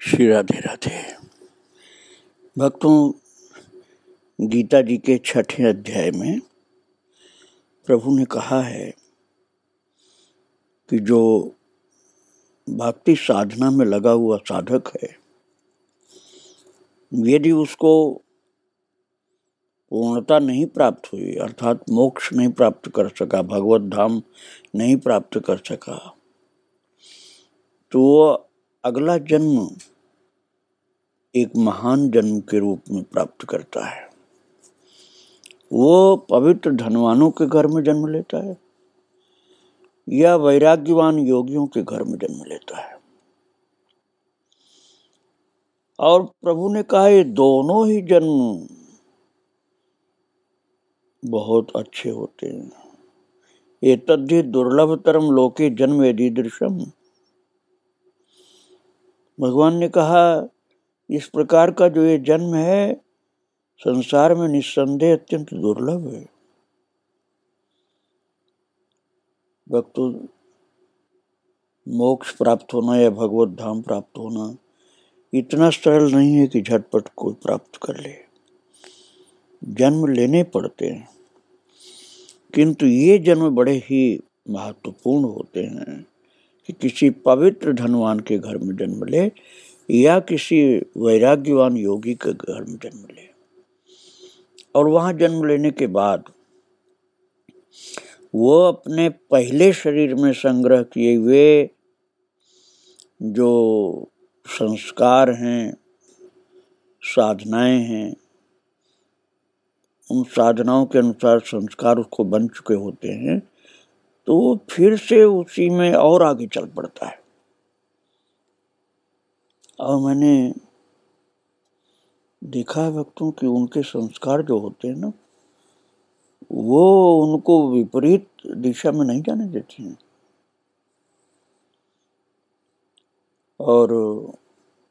श्री राधे राधे। भक्तों, गीता जी के 6ठे अध्याय में प्रभु ने कहा है कि जो भक्ति साधना में लगा हुआ साधक है, यदि उसको पूर्णता नहीं प्राप्त हुई, अर्थात मोक्ष नहीं प्राप्त कर सका, भगवत धाम नहीं प्राप्त कर सका, तो वो अगला जन्म एक महान जन्म के रूप में प्राप्त करता है। वो पवित्र धनवानों के घर में जन्म लेता है या वैराग्यवान योगियों के घर में जन्म लेता है। और प्रभु ने कहा ये दोनों ही जन्म बहुत अच्छे होते हैं। ये तद्धि दुर्लभतरम लोके जन्म यदीदृशम। भगवान ने कहा इस प्रकार का जो ये जन्म है संसार में निस्संदेह अत्यंत दुर्लभ है। भक्तों, मोक्ष प्राप्त होना या भगवत धाम प्राप्त होना इतना सरल नहीं है कि झटपट कोई प्राप्त कर ले। जन्म लेने पड़ते हैं, किंतु ये जन्म बड़े ही महत्वपूर्ण होते हैं कि किसी पवित्र धनवान के घर में जन्म ले या किसी वैराग्यवान योगी के घर में जन्म ले। और वहां जन्म लेने के बाद वो अपने पहले शरीर में संग्रह किए हुए जो संस्कार हैं, साधनाएं हैं, उन साधनाओं के अनुसार संस्कार उसको बन चुके होते हैं, तो वो फिर से उसी में और आगे चल पड़ता है। और मैंने देखा है भक्तों कि उनके संस्कार जो होते हैं ना, वो उनको विपरीत दिशा में नहीं जाने देते हैं। और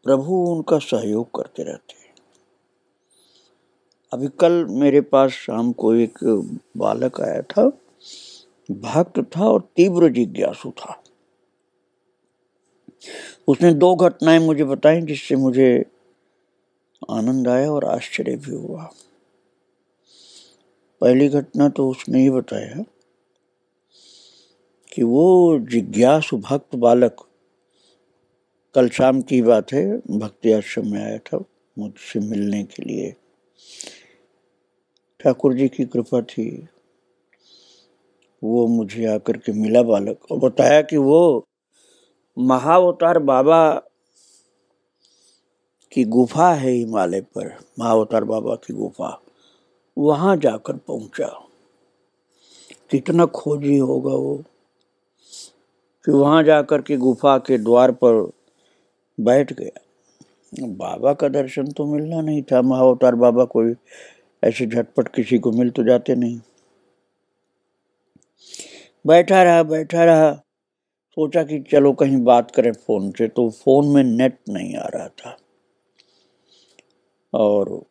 प्रभु उनका सहयोग करते रहते हैं। अभी कल मेरे पास शाम को एक बालक आया था, भक्त था और तीव्र जिज्ञासु था। उसने 2 घटनाएं मुझे बताई जिससे मुझे आनंद आया और आश्चर्य भी हुआ। पहली घटना तो उसने ही बताया कि वो जिज्ञासु भक्त बालक, कल शाम की बात है, भक्ति आश्रम में आया था मुझसे मिलने के लिए। ठाकुर जी की कृपा थी, वो मुझे आकर के मिला बालक और बताया कि वो महाअवतार बाबा की गुफा है हिमालय पर, महाअवतार बाबा की गुफा, वहां जाकर पहुंचा। कितना खोजी होगा वो कि वहां जाकर के गुफा के द्वार पर बैठ गया। बाबा का दर्शन तो मिलना नहीं था, महाअवतार बाबा कोई ऐसे झटपट किसी को मिल तो जाते नहीं। बैठा रहा, सोचा कि चलो कहीं बात करें फोन से, तो फोन में नेट नहीं आ रहा था। और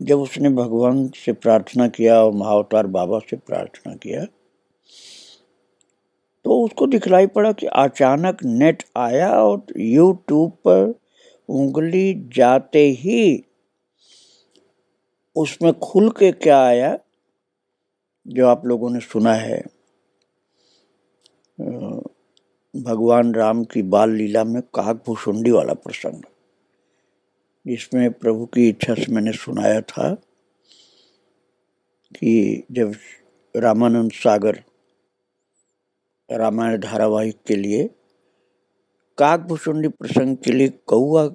जब उसने भगवान से प्रार्थना किया और महाअवतार बाबा से प्रार्थना किया, तो उसको दिखलाई पड़ा कि अचानक नेट आया और यूट्यूब पर उंगली जाते ही उसमें खुल के क्या आया, जो आप लोगों ने सुना है भगवान राम की बाल लीला में काकभूषुंडी वाला प्रसंग, जिसमें प्रभु की इच्छा से मैंने सुनाया था कि जब रामानंद सागर रामायण धारावाहिक के लिए काकभूषुंडी प्रसंग के लिए कौआ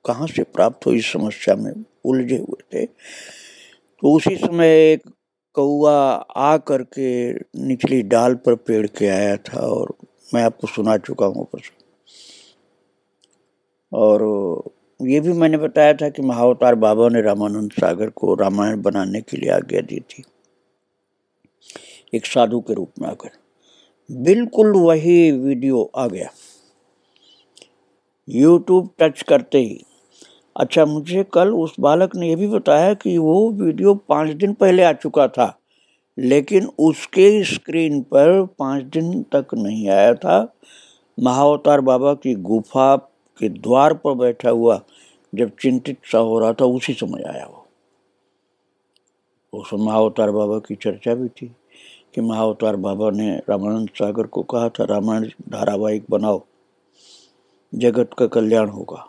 कहाँ से प्राप्त हुई, समस्या में उलझे हुए थे, तो उसी समय एक कौआ आ करके निचली डाल पर पेड़ के आया था और मैं आपको सुना चुका हूँ प्रसंग। और ये भी मैंने बताया था कि महाअवतार बाबा ने रामानंद सागर को रामायण बनाने के लिए आज्ञा दी थी, एक साधु के रूप में आकर। बिल्कुल वही वीडियो आ गया यूट्यूब टच करते ही। अच्छा, मुझे कल उस बालक ने यह भी बताया कि वो वीडियो 5 दिन पहले आ चुका था, लेकिन उसके स्क्रीन पर 5 दिन तक नहीं आया था। महाअवतार बाबा की गुफा के द्वार पर बैठा हुआ जब चिंतित सा हो रहा था, उसी समय आया वो। उस महाअवतार बाबा की चर्चा भी थी कि महाअवतार बाबा ने रामानंद सागर को कहा था, रामायण धारावाहिक बनाओ, जगत का कल्याण होगा।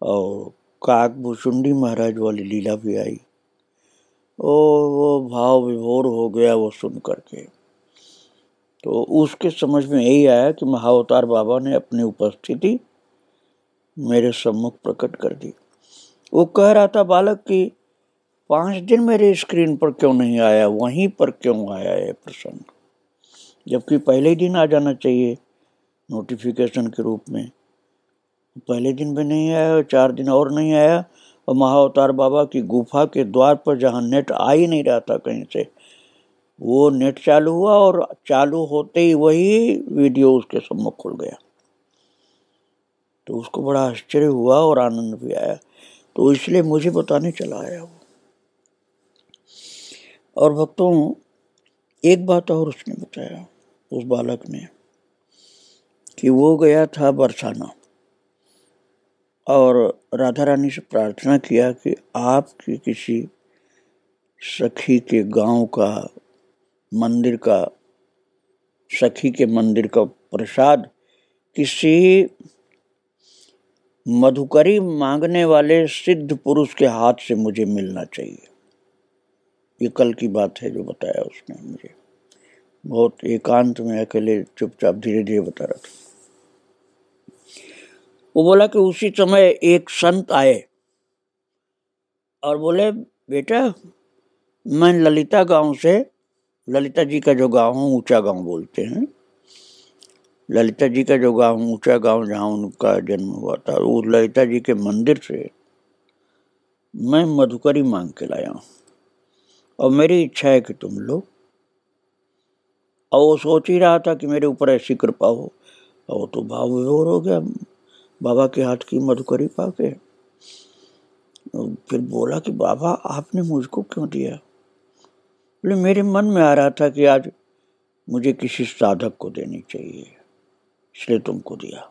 और काकभूषुंडी महाराज वाली लीला भी आई। वो भाव विभोर हो गया वो सुन करके। तो उसके समझ में यही आया कि महाअवतार बाबा ने अपनी उपस्थिति मेरे सम्मुख प्रकट कर दी। वो कह रहा था बालक कि 5 दिन मेरे स्क्रीन पर क्यों नहीं आया, वहीं पर क्यों आया है प्रसंग, जबकि पहले ही दिन आ जाना चाहिए नोटिफिकेशन के रूप में। पहले दिन भी नहीं आया, 4 दिन और नहीं आया। और महाअवतार बाबा की गुफा के द्वार पर जहाँ नेट आ ही नहीं रहा था कहीं से, वो नेट चालू हुआ और चालू होते ही वही वीडियो उसके सम्मुख खुल गया। तो उसको बड़ा आश्चर्य हुआ और आनंद भी आया। तो इसलिए मुझे बताने चला आया वो। और भक्तों, एक बात और उसने बताया, उस बालक ने, कि वो गया था बरसाना और राधा रानी से प्रार्थना किया कि आपकी किसी सखी के गांव का मंदिर का, सखी के मंदिर का प्रसाद किसी मधुकरी मांगने वाले सिद्ध पुरुष के हाथ से मुझे मिलना चाहिए। ये कल की बात है जो बताया उसने मुझे, बहुत एकांत में अकेले चुपचाप धीरे धीरे बता रहा था। वो बोला कि उसी समय एक संत आए और बोले, बेटा मैं ललिता गांव से, ललिता जी का जो गांव है ऊंचा गांव बोलते हैं, ललिता जी का जो गांव ऊंचा गांव जहाँ उनका जन्म हुआ था, उस ललिता जी के मंदिर से मैं मधुकरी मांग के लाया हूँ और मेरी इच्छा है कि तुम लो। और वो सोच ही रहा था कि मेरे ऊपर ऐसी कृपा हो, और वो तो भाव विभोर हो गया बाबा के हाथ की मधुकरी पाके। फिर बोला कि बाबा आपने मुझको क्यों दिया? बोले मेरे मन में आ रहा था कि आज मुझे किसी साधक को देनी चाहिए, इसलिए तुमको दिया।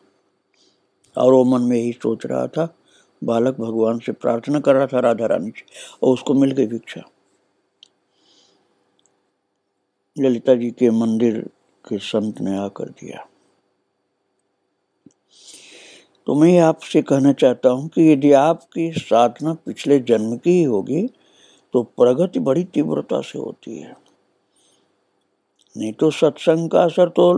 और वो मन में यही सोच रहा था। बालक भगवान से प्रार्थना कर रहा था, राधा रानी से, और उसको मिल गई भिक्षा। ललिता जी के मंदिर के संत ने आकर दिया। तो मैं आपसे कहना चाहता हूं कि यदि आपकी साधना पिछले जन्म की ही होगी तो प्रगति बड़ी तीव्रता से होती है, नहीं तो सत्संग का असर तो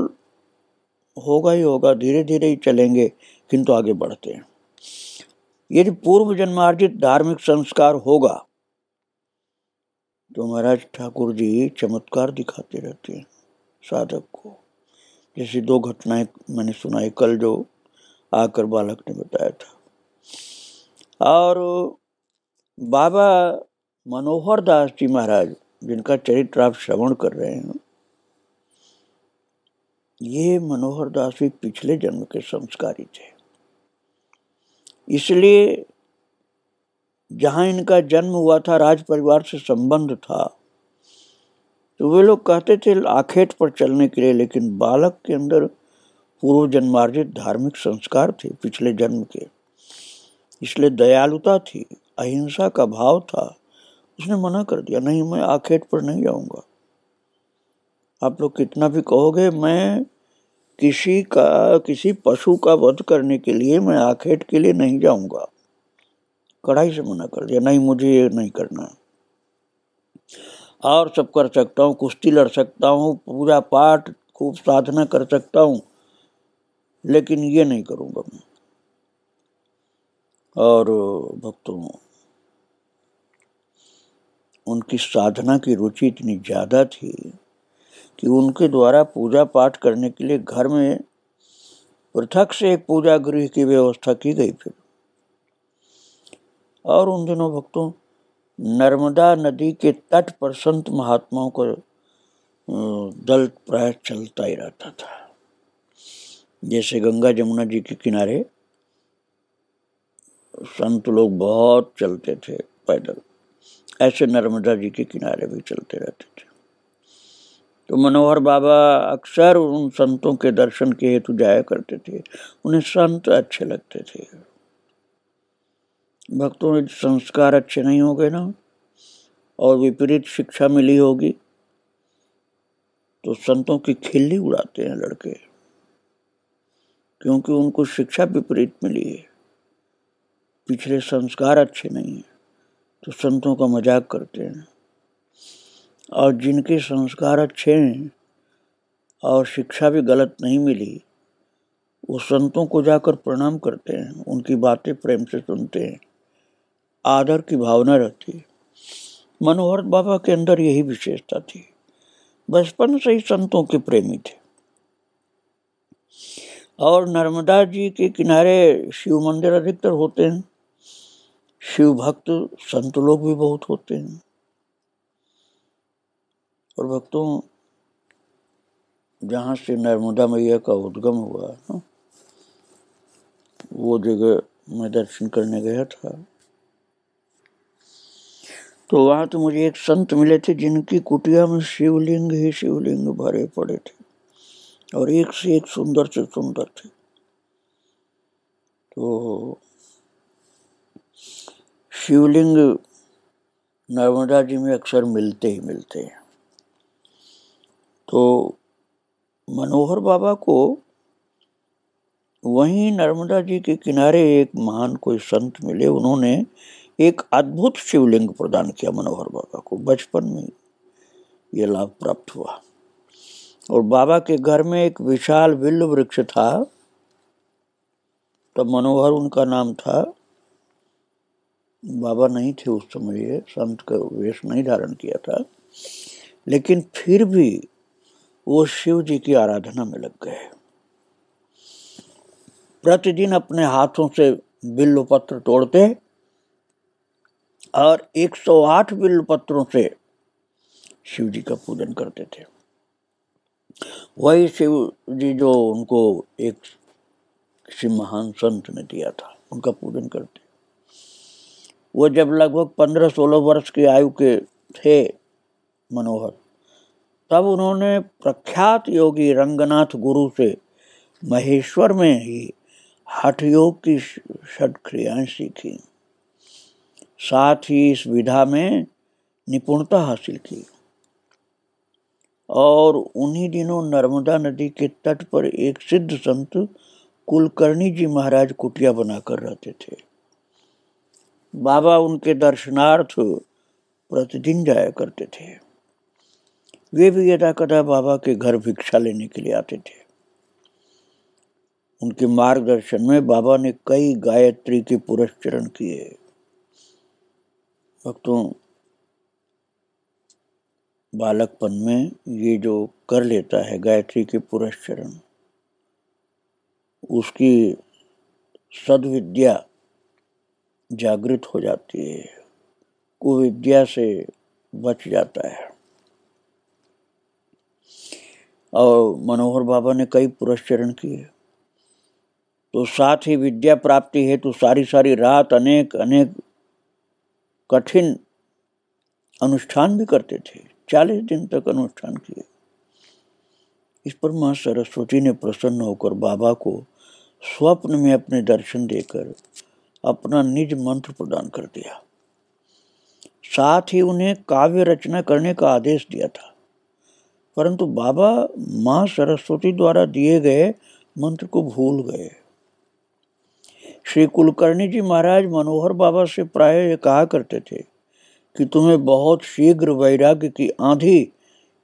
होगा ही होगा, धीरे धीरे ही चलेंगे किंतु आगे बढ़ते हैं। यदि पूर्व जन्मार्जित धार्मिक संस्कार होगा तो महाराज ठाकुर जी चमत्कार दिखाते रहते हैं साधक को। जैसे 2 घटनाएं मैंने सुनाई कल जो आकर बालक ने बताया था। और बाबा मनोहर दास जी महाराज, जिनका चरित्र आप श्रवण कर रहे हैं, ये मनोहर दास भी पिछले जन्म के संस्कारी थे। इसलिए जहां इनका जन्म हुआ था राज परिवार से संबंध था, तो वे लोग कहते थे आखेट पर चलने के लिए, लेकिन बालक के अंदर पूर्व जन्मार्जित धार्मिक संस्कार थे पिछले जन्म के, इसलिए दयालुता थी, अहिंसा का भाव था। उसने मना कर दिया, नहीं मैं आखेट पर नहीं जाऊंगा। आप लोग कितना भी कहोगे, मैं किसी पशु का वध करने के लिए मैं आखेट के लिए नहीं जाऊंगा। कड़ाई से मना कर दिया, नहीं मुझे ये नहीं करना। और सब कर सकता हूँ, कुश्ती लड़ सकता हूँ, पूजा पाठ खूब साधना कर सकता हूँ, लेकिन ये नहीं करूंगा मैं। और भक्तों, उनकी साधना की रुचि इतनी ज्यादा थी कि उनके द्वारा पूजा पाठ करने के लिए घर में पृथक से एक पूजा गृह की व्यवस्था की गई फिर। और उन दिनों भक्तों नर्मदा नदी के तट पर संत महात्माओं को दल प्राय चलता ही रहता था। जैसे गंगा जमुना जी के किनारे संत लोग बहुत चलते थे पैदल, ऐसे नर्मदा जी के किनारे भी चलते रहते थे। तो मनोहर बाबा अक्सर उन संतों के दर्शन के हेतु जाया करते थे। उन्हें संत अच्छे लगते थे। भक्तों में संस्कार अच्छे नहीं हो गए ना, और विपरीत शिक्षा मिली होगी, तो संतों की खिल्ली उड़ाते हैं लड़के, क्योंकि उनको शिक्षा विपरीत मिली है, पिछले संस्कार अच्छे नहीं है, तो संतों का मजाक करते हैं। और जिनके संस्कार अच्छे हैं और शिक्षा भी गलत नहीं मिली, वो संतों को जाकर प्रणाम करते हैं, उनकी बातें प्रेम से सुनते हैं, आदर की भावना रहती है। मनोहर बाबा के अंदर यही विशेषता थी। बचपन से ही संतों के प्रेमी थे। और नर्मदा जी के किनारे शिव मंदिर अधिकतर होते हैं, शिव भक्त संत लोग भी बहुत होते हैं। और भक्तों, जहाँ से नर्मदा मैया का उद्गम हुआ ना, वो जगह मैं दर्शन करने गया था, तो वहां तो मुझे एक संत मिले थे जिनकी कुटिया में शिवलिंग ही शिवलिंग भरे पड़े थे, और एक से एक सुंदर से सुंदर थे। तो शिवलिंग नर्मदा जी में अक्सर मिलते ही मिलते हैं। तो मनोहर बाबा को वहीं नर्मदा जी के किनारे एक महान कोई संत मिले, उन्होंने एक अद्भुत शिवलिंग प्रदान किया मनोहर बाबा को। बचपन में ये लाभ प्राप्त हुआ। और बाबा के घर में एक विशाल विल्व वृक्ष था, तब मनोहर उनका नाम था। बाबा नहीं थे उस समय, ये संत का वेश नहीं धारण किया था, लेकिन फिर भी वो शिव जी की आराधना में लग गए। प्रतिदिन अपने हाथों से बिल्व पत्र तोड़ते और 108 बिल्व पत्रों से शिव जी का पूजन करते थे। वही शिव जी जो उनको एक किसी महान संत ने दिया था, उनका पूजन करते। वो जब लगभग 15-16 वर्ष की आयु के थे मनोहर, तब उन्होंने प्रख्यात योगी रंगनाथ गुरु से महेश्वर में ही हठ योग की षट क्रियाएं सीखी, साथ ही इस विधा में निपुणता हासिल की। और उन्हीं दिनों नर्मदा नदी के तट पर एक सिद्ध संत कुलकर्णी जी महाराज कुटिया बनाकर रहते थे। बाबा उनके दर्शनार्थ प्रतिदिन जाया करते थे। वे भी यदा कदा बाबा के घर भिक्षा लेने के लिए आते थे। उनके मार्गदर्शन में बाबा ने कई गायत्री के पुरस्चरण किए। भक्तों, बालकपन में ये जो कर लेता है गायत्री के पुरस्चरण, उसकी सद्विद्या जागृत हो जाती है, कुविद्या से बच जाता है। और मनोहर बाबा ने कई पुरस्चरण किए, तो साथ ही विद्या प्राप्ति हेतु सारी रात अनेक कठिन अनुष्ठान भी करते थे। 40 दिन तक अनुष्ठान किए। इस पर मां सरस्वती ने प्रसन्न होकर बाबा को स्वप्न में अपने दर्शन देकर अपना निज मंत्र प्रदान कर दिया। साथ ही उन्हें काव्य रचना करने का आदेश दिया था, परंतु बाबा मां सरस्वती द्वारा दिए गए मंत्र को भूल गए। श्री कुलकर्णी जी महाराज मनोहर बाबा से प्राय कहा करते थे कि तुम्हें बहुत शीघ्र वैराग्य की आंधी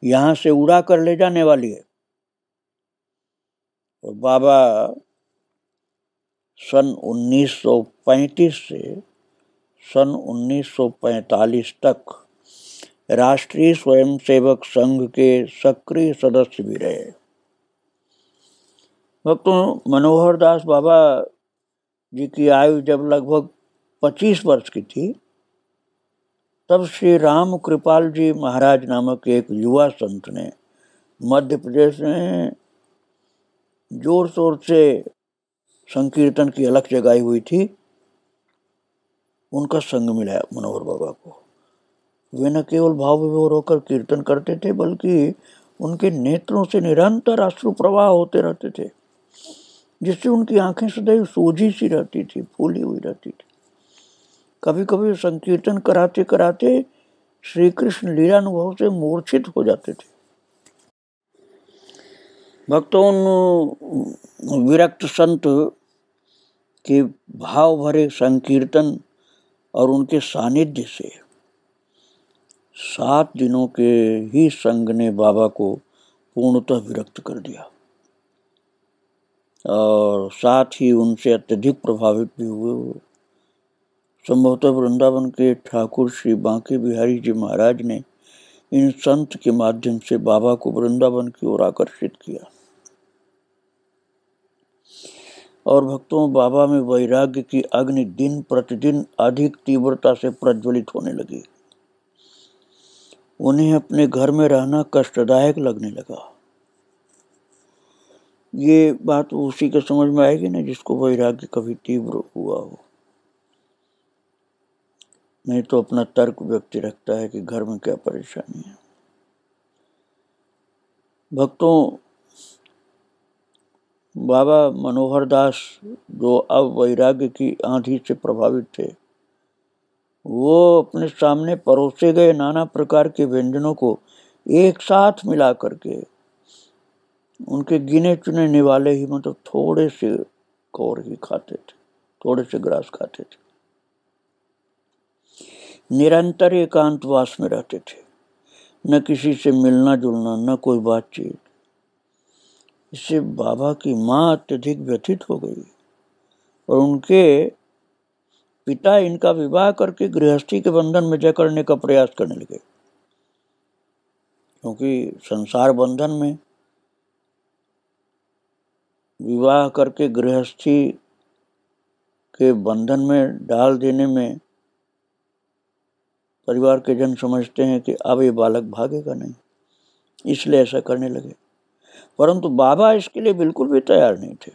यहां से उड़ा कर ले जाने वाली है। और बाबा सन 1935 से सन 1945 तक राष्ट्रीय स्वयंसेवक संघ के सक्रिय सदस्य भी रहे। भक्तों, मनोहर दास बाबा जी की आयु जब लगभग 25 वर्ष की थी, तब श्री राम कृपाल जी महाराज नामक एक युवा संत ने मध्य प्रदेश में जोर शोर से संकीर्तन की अलख जगाई हुई थी, उनका संग मिला मनोहर बाबा को। वे न केवल भाव विभोर होकर कीर्तन करते थे, बल्कि उनके नेत्रों से निरंतर अश्रु प्रवाह होते रहते थे, जिससे उनकी आंखें सदैव सोजी सी रहती थी, फूली हुई रहती थी। कभी कभी संकीर्तन कराते कराते श्री कृष्ण लीला अनुभव से मूर्छित हो जाते थे। भक्तों, उन विरक्त संत के भाव भरे संकीर्तन और उनके सानिध्य से 7 दिनों के ही संग ने बाबा को पूर्णतः विरक्त कर दिया और साथ ही उनसे अत्यधिक प्रभावित भी हुए। संभवतः वृंदावन के ठाकुर श्री बांके बिहारी जी महाराज ने इन संत के माध्यम से बाबा को वृंदावन की ओर आकर्षित किया और भक्तों, बाबा में वैराग्य की अग्नि दिन प्रतिदिन अधिक तीव्रता से प्रज्वलित होने लगी। उन्हें अपने घर में रहना कष्टदायक लगने लगा। ये बात उसी के समझ में आएगी ना जिसको वैराग्य कभी तीव्र हुआ हो। नहीं तो अपना तर्क व्यक्ति रखता है कि घर में क्या परेशानी है। भक्तों, बाबा मनोहर दास जो अब वैराग्य की आंधी से प्रभावित थे, वो अपने सामने परोसे गए नाना प्रकार के व्यंजनों को एक साथ मिला करके उनके गिने चुने निवाले ही मतलब थोड़े से कौर ही खाते थे, थोड़े से ग्रास खाते थे। निरंतर एकांतवास में रहते थे, न किसी से मिलना जुलना, न कोई बातचीत। इससे बाबा की माँ अत्यधिक व्यथित हो गई और उनके पिता इनका विवाह करके गृहस्थी के बंधन में जकड़ने का प्रयास करने लगे, क्योंकि संसार बंधन में विवाह करके गृहस्थी के बंधन में डाल देने में परिवार के जन समझते हैं कि अब ये बालक भागेगा नहीं, इसलिए ऐसा करने लगे। परंतु बाबा इसके लिए बिल्कुल भी तैयार नहीं थे।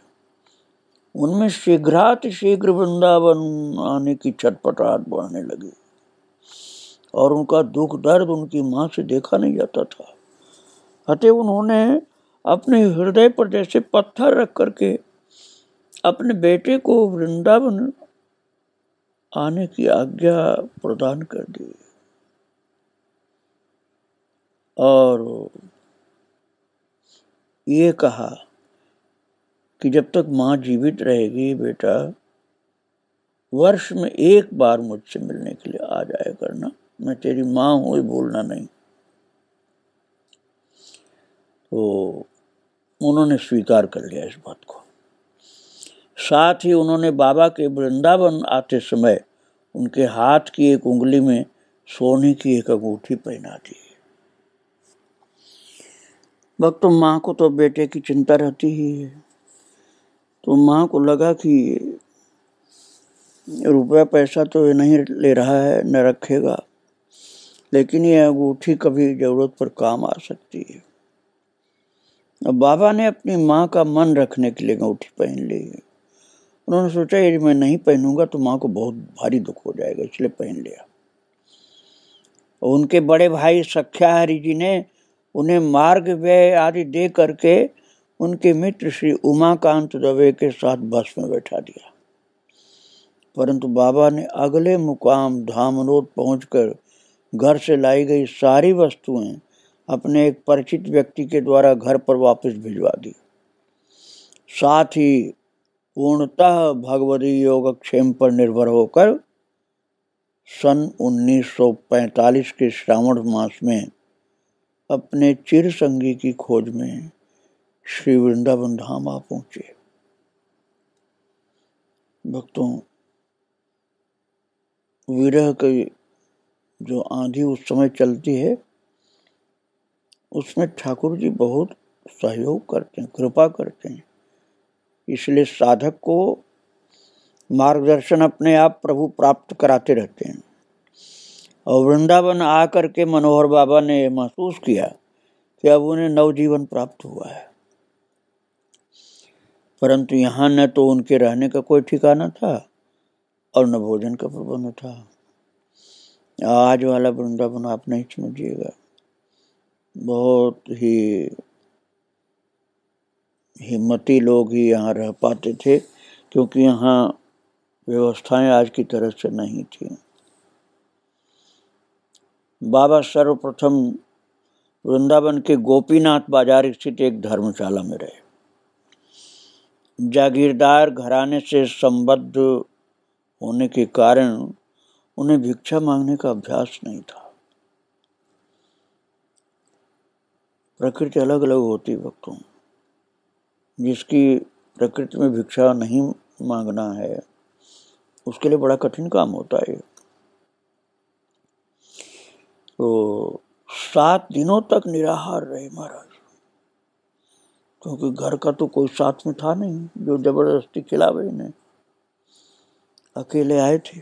उनमें शीघ्र वृंदावन आने की छटपटाहट बढ़ने लगी और उनका दुख दर्द उनकी माँ से देखा नहीं जाता था। अतः उन्होंने अपने हृदय पर जैसे पत्थर रख करके अपने बेटे को वृंदावन आने की आज्ञा प्रदान कर दी और ये कहा कि जब तक माँ जीवित रहेगी बेटा, वर्ष में एक बार मुझसे मिलने के लिए आ जाया करना, मैं तेरी माँ हूं ये भूलना नहीं। तो उन्होंने स्वीकार कर लिया इस बात को। साथ ही उन्होंने बाबा के वृंदावन आते समय उनके हाथ की एक उंगली में सोने की एक अंगूठी पहना दी। भक्तों, माँ को तो बेटे की चिंता रहती ही है, तो माँ को लगा कि रुपया पैसा तो ये नहीं ले रहा है, न रखेगा, लेकिन ये अंगूठी कभी जरूरत पर काम आ सकती है। अब बाबा ने अपनी माँ का मन रखने के लिए अंगूठी पहन ली। उन्होंने सोचा यदि मैं नहीं पहनूंगा तो माँ को बहुत भारी दुख हो जाएगा, इसलिए पहन लिया। उनके बड़े भाई सख्याहरि जी ने उन्हें मार्ग व्यय आदि दे करके उनके मित्र श्री उमाकांत दवे के साथ बस में बैठा दिया। परंतु बाबा ने अगले मुकाम धामनोद पहुंचकर घर से लाई गई सारी वस्तुएं अपने एक परिचित व्यक्ति के द्वारा घर पर वापस भिजवा दी। साथ ही पूर्णतः भगवती योगक्षेम पर निर्भर होकर सन 1945 के श्रावण मास में अपने चिर संगी की खोज में श्री वृंदावन धाम आ पहुंचे। भक्तों, विरह की जो आंधी उस समय चलती है उसमें ठाकुर जी बहुत सहयोग करते हैं, कृपा करते हैं। इसलिए साधक को मार्गदर्शन अपने आप प्रभु प्राप्त कराते रहते हैं। और वृंदावन आकर के मनोहर बाबा ने महसूस किया कि अब उन्हें नवजीवन प्राप्त हुआ है। परंतु यहाँ न तो उनके रहने का कोई ठिकाना था और न भोजन का प्रबंध था। आज वाला वृंदावन आप नहीं समझिएगा। बहुत ही हिम्मती लोग ही यहाँ रह पाते थे, क्योंकि यहाँ व्यवस्थाएं आज की तरह से नहीं थी। बाबा सर्वप्रथम वृंदावन के गोपीनाथ बाजार स्थित एक धर्मशाला में रहे। जागीरदार घराने से संबद्ध होने के कारण उन्हें भिक्षा मांगने का अभ्यास नहीं था। प्रकृति अलग अलग होती भक्तों, जिसकी प्रकृति में भिक्षा नहीं मांगना है उसके लिए बड़ा कठिन काम होता है। तो 7 दिनों तक निराहार रहे महाराज, क्योंकि घर का तो कोई साथ में था नहीं जो जबरदस्ती खिलावे इन्हें, अकेले आए थे।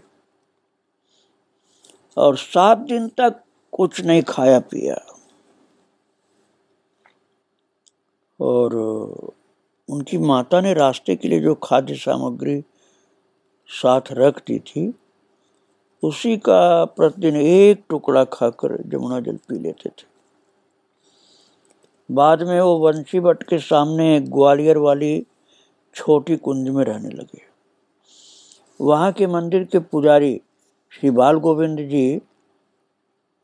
और 7 दिन तक कुछ नहीं खाया पिया। और उनकी माता ने रास्ते के लिए जो खाद्य सामग्री साथ रख दी थी, उसी का प्रतिदिन एक टुकड़ा खाकर जमुना जल पी लेते थे। बाद में वो वंशी भट्ट के सामने ग्वालियर वाली छोटी कुंज में रहने लगे। वहाँ के मंदिर के पुजारी श्री बाल गोविंद जी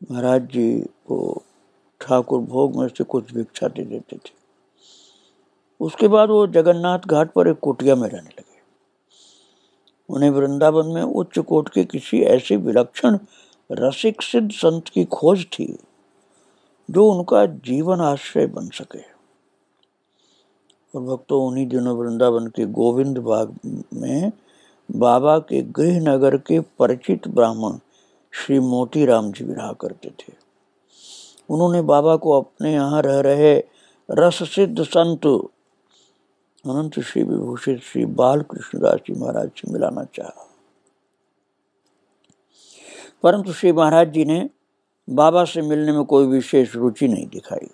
महाराज जी को ठाकुर भोग में से कुछ भिक्षा दे देते थे। उसके बाद वो जगन्नाथ घाट पर एक कुटिया में रहने लगे। उन्हें वृंदावन में उच्च कोट के किसी ऐसे विलक्षण रसिक सिद्ध संत की खोज थी जो उनका जीवन आश्रय बन सके। और भक्तों, उन्हीं दिनों वृंदावन के गोविंद बाग में बाबा के गृह नगर के परिचित ब्राह्मण श्री मोती राम जी रहा करते थे। उन्होंने बाबा को अपने यहाँ रह रहे रस सिद्ध संत अनंत श्री विभूषित श्री बाल कृष्णदास जी महाराज से मिलाना चाहा, परंतु श्री महाराज जी ने बाबा से मिलने में कोई विशेष रुचि नहीं दिखाई,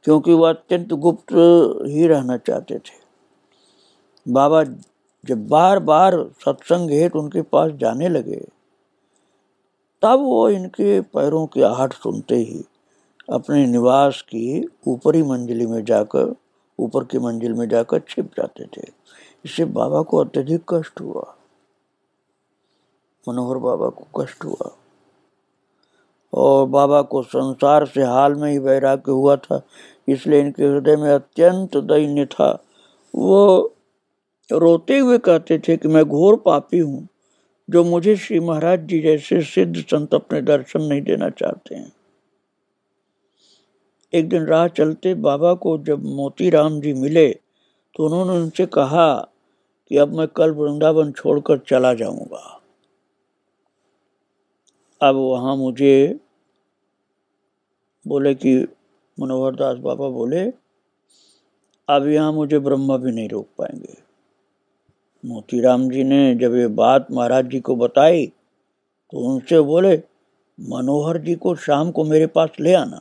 क्योंकि वह अत्यंत गुप्त ही रहना चाहते थे। बाबा जब बार बार सत्संग हेतु उनके पास जाने लगे, तब वो इनके पैरों की आहट सुनते ही अपने निवास की ऊपर की मंजिल में जाकर छिप जाते थे। इससे बाबा को अत्यधिक कष्ट हुआ, मनोहर बाबा को कष्ट हुआ। और बाबा को संसार से हाल में ही वैराग्य हुआ था, इसलिए इनके हृदय में अत्यंत दैन्य था। वो रोते हुए कहते थे कि मैं घोर पापी हूँ, जो मुझे श्री महाराज जी जैसे सिद्ध संत अपने दर्शन नहीं देना चाहते हैं। एक दिन राह चलते बाबा को जब मोती राम जी मिले, तो उन्होंने उनसे कहा कि अब मैं कल वृंदावन छोड़कर चला जाऊंगा। अब वहां मुझे बोले कि मनोहर दास बाबा बोले, अब यहाँ मुझे ब्रह्मा भी नहीं रोक पाएंगे। मोतीराम जी ने जब ये बात महाराज जी को बताई, तो उनसे बोले, मनोहर जी को शाम को मेरे पास ले आना।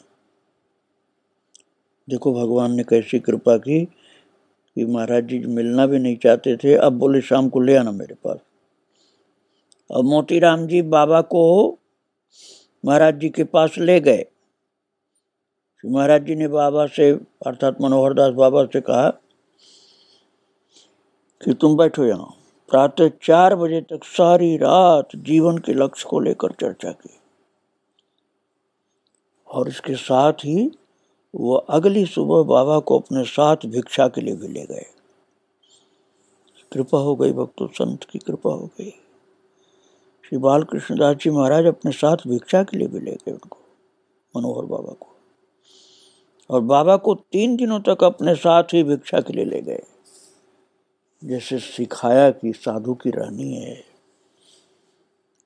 देखो भगवान ने कैसी कृपा की कि महाराज जी मिलना भी नहीं चाहते थे, अब बोले शाम को ले आना मेरे पास। और मोतीराम जी बाबा को महाराज जी के पास ले गए। महाराज जी ने बाबा से अर्थात मनोहर दास बाबा से कहा कि तुम बैठो यहाँ। प्रातः 4 बजे तक सारी रात जीवन के लक्ष्य को लेकर चर्चा की, और इसके साथ ही वो अगली सुबह बाबा को अपने साथ भिक्षा के लिए भी ले गए। कृपा हो गई भक्तों, संत की कृपा हो गई। श्री बाल कृष्णदास जी महाराज अपने साथ भिक्षा के लिए भी ले गए उनको, मनोहर बाबा को। और बाबा को 3 दिनों तक अपने साथ ही भिक्षा के लिए ले गए, जैसे सिखाया कि साधु की रहनी है,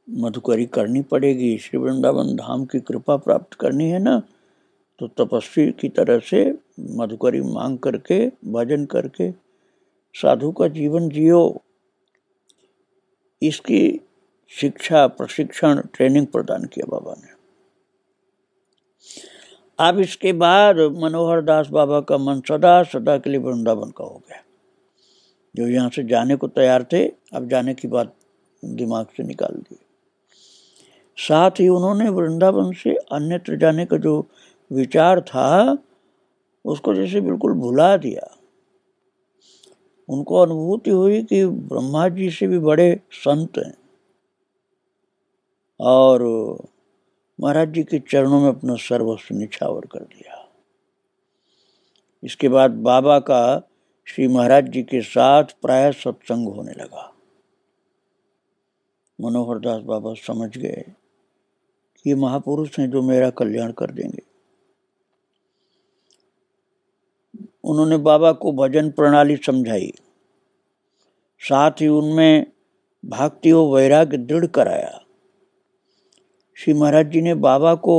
मधुकरी करनी पड़ेगी। श्री वृंदावन धाम की कृपा प्राप्त करनी है ना, तो तपस्वी की तरह से मधुकरी मांग करके, भजन करके साधु का जीवन जियो। इसकी शिक्षा, प्रशिक्षण, ट्रेनिंग प्रदान किया बाबा ने। अब इसके बाद मनोहर दास बाबा का मन सदा सदा के लिए वृंदावन का हो गया। जो यहाँ से जाने को तैयार थे, अब जाने की बात दिमाग से निकाल दी। साथ ही उन्होंने वृंदावन से अन्यत्र जाने का जो विचार था उसको जैसे बिल्कुल भुला दिया। उनको अनुभूति हुई कि ब्रह्मा जी से भी बड़े संत हैं और महाराज जी के चरणों में अपना सर्वस्व निछावर कर दिया। इसके बाद बाबा का श्री महाराज जी के साथ प्रायः सत्संग होने लगा। मनोहर दास बाबा समझ गए कि ये महापुरुष हैं जो मेरा कल्याण कर देंगे। उन्होंने बाबा को भजन प्रणाली समझाई, साथ ही उनमें भक्ति और वैराग्य दृढ़ कराया। श्री महाराज जी ने बाबा को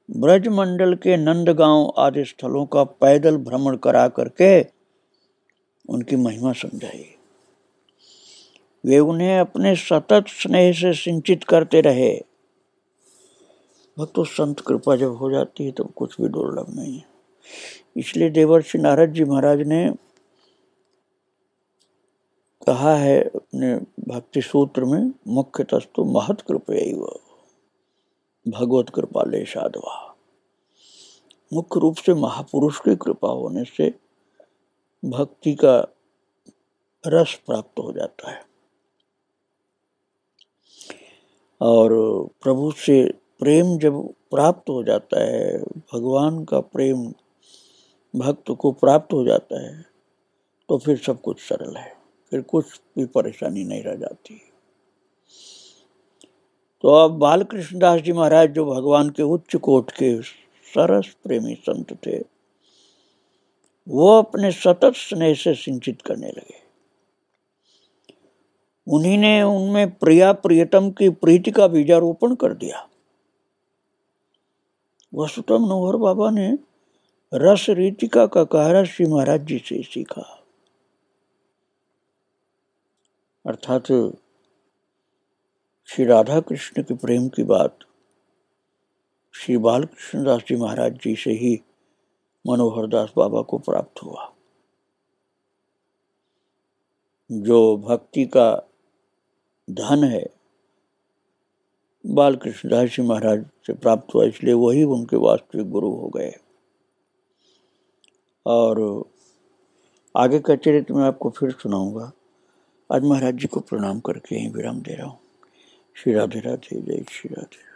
ब्रजमंडल के नंदगांव आदि स्थलों का पैदल भ्रमण करा करके उनकी महिमा समझाई। वे उन्हें अपने सतत स्नेह से सिंचित करते रहे। भक्तों, संत कृपा जब हो जाती है तो कुछ भी दुर्लभ नहीं है। इसलिए देवर्षि नारद जी महाराज ने कहा है अपने भक्ति सूत्र में, मुख्यतस्तु महत् कृपैव भगवत कृपाले साधवा। मुख्य रूप से महापुरुष की कृपा होने से भक्ति का रस प्राप्त हो जाता है और प्रभु से प्रेम जब प्राप्त हो जाता है, भगवान का प्रेम भक्त को प्राप्त हो जाता है तो फिर सब कुछ सरल है, फिर कुछ भी परेशानी नहीं रह जाती। तो अब बाल कृष्णदास जी महाराज जो भगवान के उच्च कोटि के सरस प्रेमी संत थे, वो अपने सतत स्नेह से सिंचित करने लगे। उन्हीं ने उनमें प्रिया प्रियतम की प्रीति का बीजारोपण कर दिया। वसुतम मनोहर बाबा ने रस रीतिका का कहरा श्री महाराज जी से सीखा, अर्थात श्री राधा कृष्ण के प्रेम की बात श्री बाल कृष्णदास जी महाराज जी से ही मनोहर दास बाबा को प्राप्त हुआ। जो भक्ति का धन है बाल कृष्णदास जी महाराज से प्राप्त हुआ, इसलिए वही उनके वास्तविक गुरु हो गए। और आगे का चरित्र मैं आपको फिर सुनाऊंगा। आज महाराज जी को प्रणाम करके यहीं विराम दे रहा हूँ। श्री राधे राधे, जय श्री राधे।